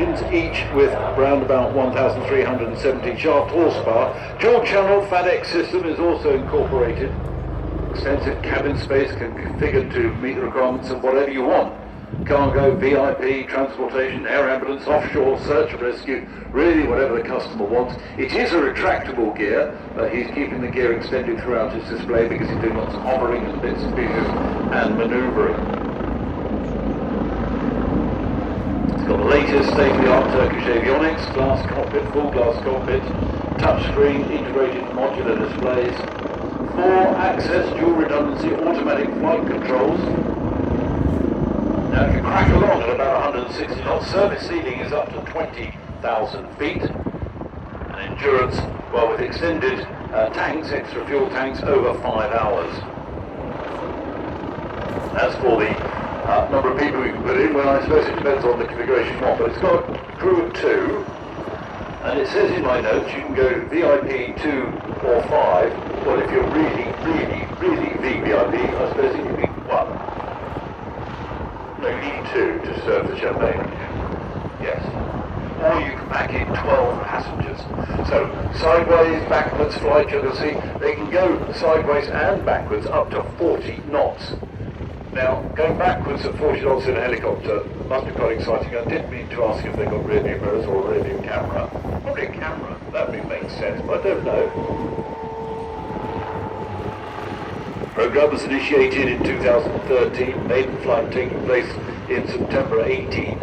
engines, each with around about 1,370 shaft horsepower. Dual channel FADEX system is also incorporated. Extensive cabin space can be configured to meet the requirements of whatever you want. Cargo, VIP, transportation, air ambulance, offshore, search and rescue, really whatever the customer wants. It is a retractable gear, but he's keeping the gear extended throughout his display because he's doing lots of hovering and bits and pieces and manoeuvring. It's got the latest state-of-the-art Turkish avionics, glass cockpit, full glass cockpit, touchscreen, integrated modular displays, 4-access dual redundancy automatic flight controls. Now if you crack along at about 160 knots, service ceiling is up to 20,000 feet. And endurance, well, with extended tanks, extra fuel tanks, over 5 hours. As for the number of people you can put in, well, I suppose it depends on the configuration you want, but it's got a crew of 2. And it says in my notes you can go to VIP 2 or 5. Well, if you're really VVIP, I suppose it could be 1. No, you need 2 to serve the champagne. Yes. Or you can pack in 12 passengers. So, sideways, backwards flight, you can see, they can go sideways and backwards up to 40 knots. Now, going backwards at 40 knots in a helicopter must be quite exciting. I did mean to ask if they got rear view mirrors or a rear view camera. Probably a camera, that would make sense, but I don't know. Program was initiated in 2013, maiden flight taking place in September 18.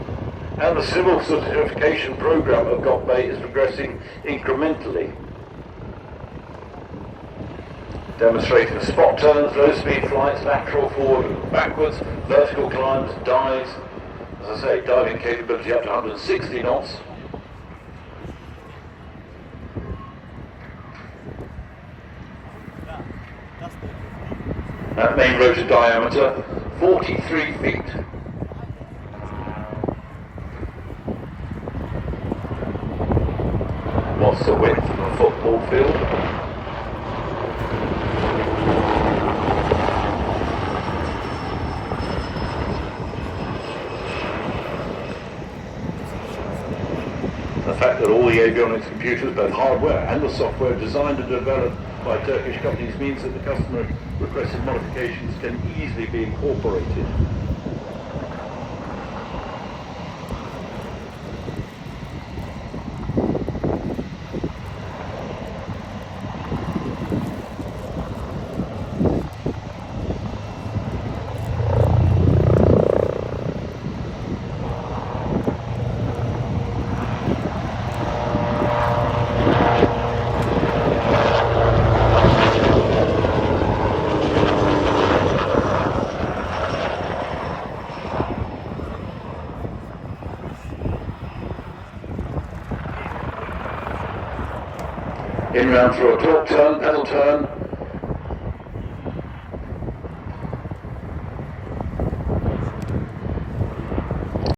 And the civil certification program of Gökbey is progressing incrementally. Demonstrating spot turns, low speed flights, lateral, forward, backwards, vertical climbs, dives. As I say, diving capability up to 160 knots. That main rotor diameter, 43 feet. What's the width of a football field? The fact that all the avionics computers, both hardware and the software, designed and developed by Turkish companies means that the customer requested modifications can easily be incorporated. In round through a torque turn, pedal turn,